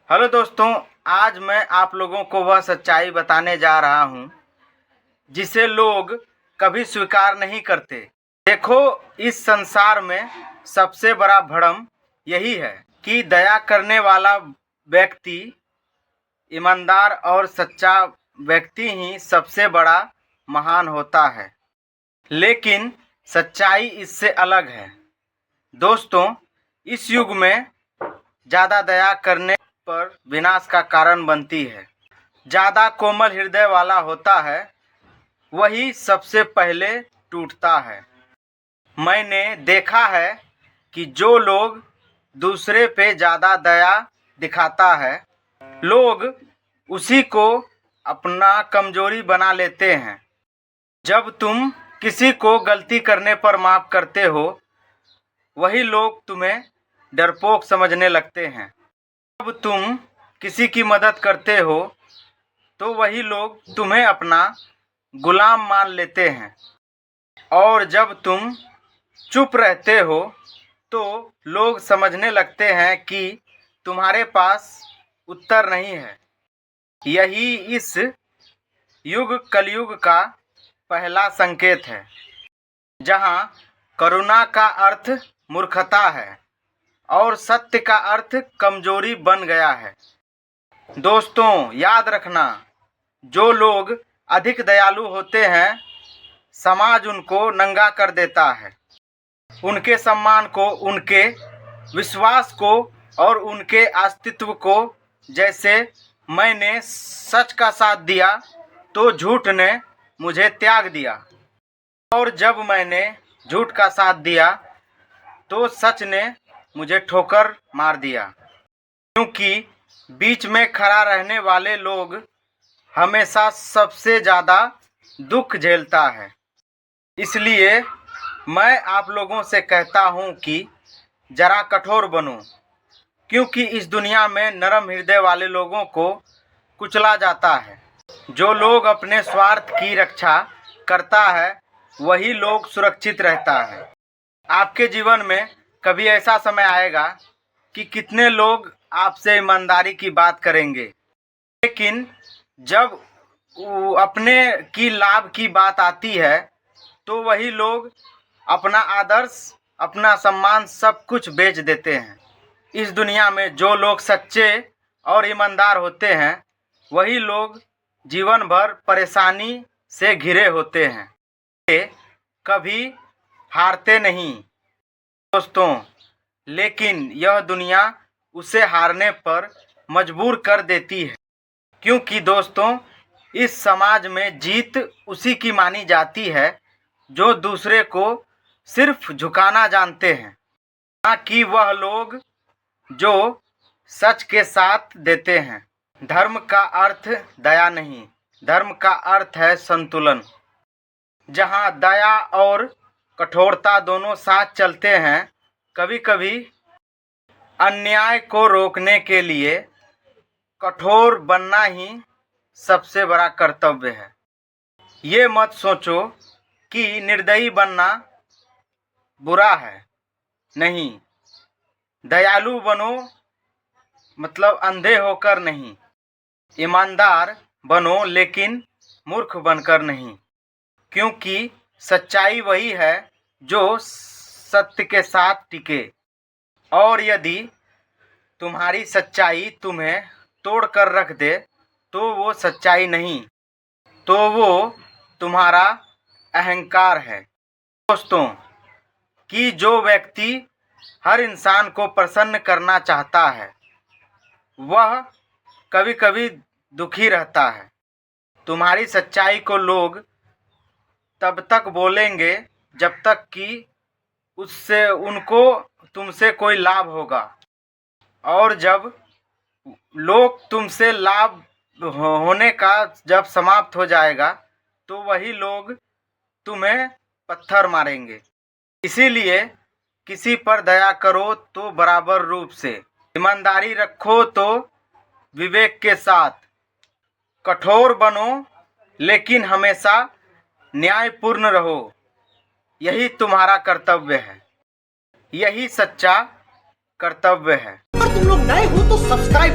Hello दोस्तों, आज मैं आप लोगों को वह सच्चाई बताने जा रहा हूँ जिसे लोग कभी स्वीकार नहीं करते। देखो, इस संसार में सबसे बड़ा भ्रम यही है कि दया करने वाला व्यक्ति, ईमानदार और सच्चा व्यक्ति ही सबसे बड़ा महान होता है। लेकिन सच्चाई इससे अलग है। दोस्तों, इस युग में ज़्यादा दया करने पर विनाश का कारण बनती है। ज़्यादा कोमल हृदय वाला होता है, वही सबसे पहले टूटता है। मैंने देखा है कि जो लोग दूसरे पे ज़्यादा दया दिखाता है, लोग उसी को अपना कमजोरी बना लेते हैं। जब तुम किसी को गलती करने पर माफ़ करते हो, वही लोग तुम्हें डरपोक समझने लगते हैं। जब तुम किसी की मदद करते हो, तो वही लोग तुम्हें अपना गुलाम मान लेते हैं। और जब तुम चुप रहते हो, तो लोग समझने लगते हैं कि तुम्हारे पास उत्तर नहीं है। यही इस युग कलयुग का पहला संकेत है, जहाँ करुणा का अर्थ मूर्खता है और सत्य का अर्थ कमजोरी बन गया है। दोस्तों, याद रखना, जो लोग अधिक दयालु होते हैं, समाज उनको नंगा कर देता है। उनके सम्मान को, उनके विश्वास को और उनके अस्तित्व को। जैसे मैंने सच का साथ दिया तो झूठ ने मुझे त्याग दिया, और जब मैंने झूठ का साथ दिया तो सच ने मुझे ठोकर मार दिया। क्योंकि बीच में खड़ा रहने वाले लोग हमेशा सबसे ज़्यादा दुख झेलता है। इसलिए मैं आप लोगों से कहता हूँ कि ज़रा कठोर बनो, क्योंकि इस दुनिया में नरम हृदय वाले लोगों को कुचला जाता है। जो लोग अपने स्वार्थ की रक्षा करता है, वही लोग सुरक्षित रहता है। आपके जीवन में कभी ऐसा समय आएगा कि कितने लोग आपसे ईमानदारी की बात करेंगे, लेकिन जब अपने की लाभ की बात आती है, तो वही लोग अपना आदर्श, अपना सम्मान, सब कुछ बेच देते हैं। इस दुनिया में जो लोग सच्चे और ईमानदार होते हैं, वही लोग जीवन भर परेशानी से घिरे होते हैं। वे कभी हारते नहीं दोस्तों, लेकिन यह दुनिया उसे हारने पर मजबूर कर देती है। क्योंकि दोस्तों, इस समाज में जीत उसी की मानी जाती है जो दूसरे को सिर्फ झुकाना जानते हैं, ना कि वह लोग जो सच के साथ देते हैं। धर्म का अर्थ दया नहीं, धर्म का अर्थ है संतुलन। जहाँ दया और कठोरता दोनों साथ चलते हैं, कभी कभी अन्याय को रोकने के लिए कठोर बनना ही सबसे बड़ा कर्तव्य है। ये मत सोचो कि निर्दयी बनना बुरा है। नहीं, दयालु बनो, मतलब अंधे होकर नहीं। ईमानदार बनो, लेकिन मूर्ख बनकर नहीं। क्योंकि सच्चाई वही है जो सत्य के साथ टिके। और यदि तुम्हारी सच्चाई तुम्हें तोड़कर रख दे, तो वो सच्चाई नहीं, तो वो तुम्हारा अहंकार है। दोस्तों, कि जो व्यक्ति हर इंसान को प्रसन्न करना चाहता है, वह कभी कभी दुखी रहता है। तुम्हारी सच्चाई को लोग तब तक बोलेंगे जब तक कि उससे उनको तुमसे कोई लाभ होगा, और जब लोग तुमसे लाभ होने का जब समाप्त हो जाएगा, तो वही लोग तुम्हें पत्थर मारेंगे। इसीलिए किसी पर दया करो तो बराबर रूप से, ईमानदारी रखो तो विवेक के साथ, कठोर बनो लेकिन हमेशा न्यायपूर्ण रहो। यही तुम्हारा कर्तव्य है, यही सच्चा कर्तव्य है। अगर तुम लोग नए हो तो सब्सक्राइब